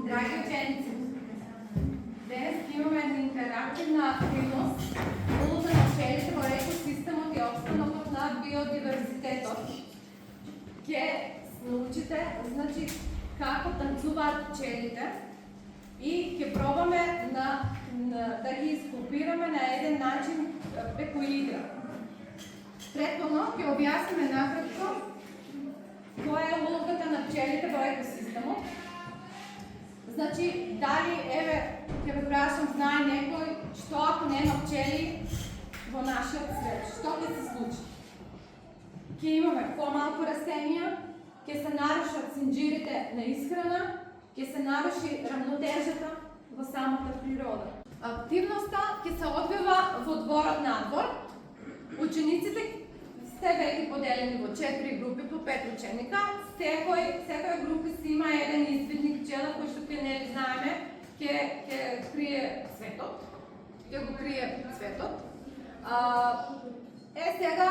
Драги ученици, денес имаме една интерактивна активност, улога на пчелите во екосистемот и обстанокот на биодиверзитетот. Ќе научите, значи, како танцуваат пчелите и ќе пробаме да ги скопираме на еден начин преку игра. Претходно ќе објасниме накратко која е улогата на пчелите во екосистемот. Значи, дали, еве, ќе ве прашам, знае некој што ако нема пчели во нашиот свет, што ќе се случи? Ќе имаме помалку растенија, ќе се нарушат синџирите на исхрана, ќе се наруши рамнотежата во самата природа. Активноста ќе се одвива во дворот надвор. Учениците сте веќе поделени во 4 групи по 5 ученика. Секоја група си има еден извидник пчела кој што ќе не знаеме, ќе крие цветот. Ќе го крие цветот. Сега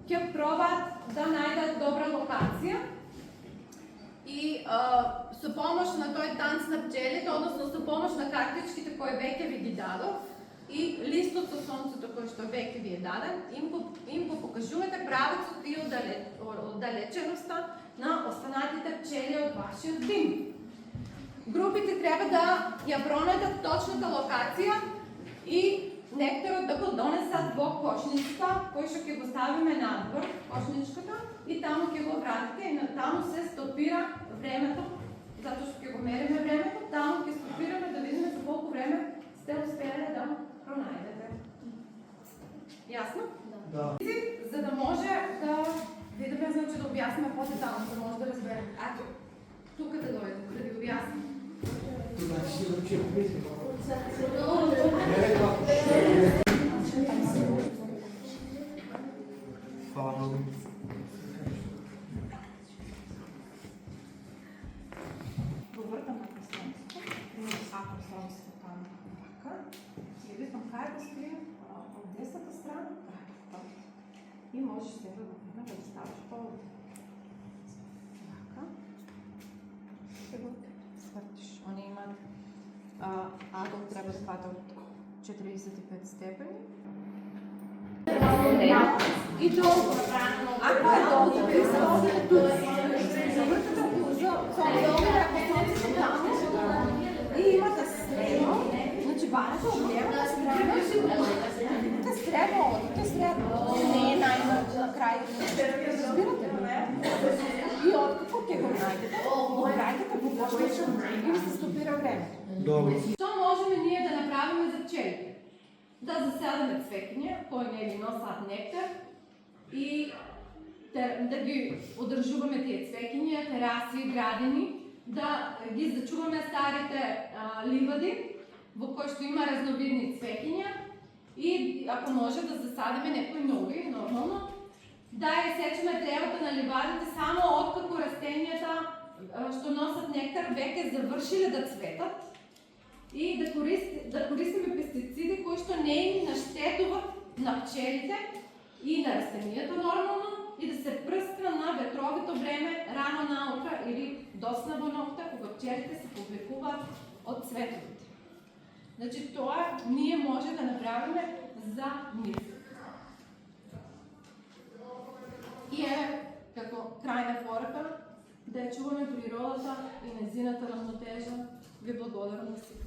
ќе пробаат да најдат добра локација и со помош на тој танц на пчелите, односно со помош на картичките кои веќе ви ги дадов и листот со сонцето кој што веќе ви е даден, им го покажувате правецот и оддалеченоста на останатите пчели од вашиот дим. Групите треба да ја пронајдат точната локација и нектарот да го донесат во кошницата, кој што ќе го ставиме надвор, кошничката, и таму ќе го вратите и таму се стопира времето, затоа што ќе го мериме времето, таму ќе стопираме да видиме за колку време сте успеале да пронајдете. Јасно? Да. За да може да видиме, значи да објасниме подетално, да може да разбереме. Ето, тука да дојдем, да ви објасним. Хвала многу. Повртам на пространството, ако пространството там така, и викам кај да скрием од десната страна, така, и можеш себе да го ставиш повод. Така, ще го свртиш. Они имат агол треба да фата од 45 степени. И долго. Ако е долго, ви се овде тук. Завртате и имате средно, значи барате одлево, одите средно, не е на крај. Разбирате ли? И откако ќе го најдете, го прајдете во кошничка и ви се стопира време. Добро. Што можеме ние да направиме за пчелите? Да засадаме цвекиња кои нели носат нектар и да ги одржуваме тие цвекиња, тераси, градини, да ги зачуваме старите ливади во кои што има разновидни цвекиња и ако може да засадиме некои нови, нормално, да ја сечеме тревата на ливадите само откако растенијата што носат нектар веќе завршиле да цветат и да користиме пестициди кои што не им наштетуват на пчелите и на растенијата нормално и да се прсква на ветровито време рано наутро или доцна во ноќта кога пчелите се повлекуваат од цветовите. Значи тоа ние може да направиме за нив. И како крајна порака да ја чуваме природата и нејзината рамнотежа. Ви благодарам на сите.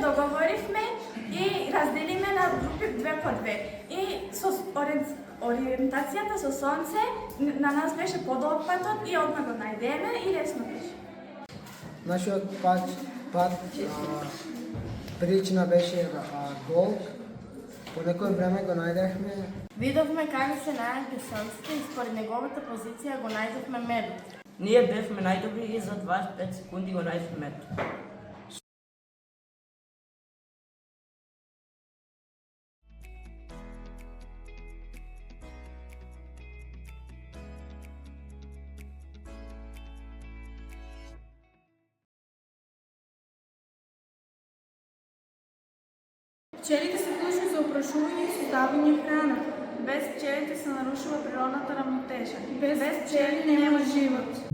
договоривме и разделиме на групи 2 по 2. И со ориентацијата со сонце на нас беше подолг патот и одма го најдеме и лесно беше. Нашиот пат причина беше долг. По некој време го најдевме. Видовме како се најде сонцето и според неговата позиција го најдовме медот. Ние бевме најдобри и за 25 секунди го најдовме медот. Пчелите се клучни за опрашување и создавање храна. Без пчелите се нарушува природната рамнотежа. Без пчели нема живот.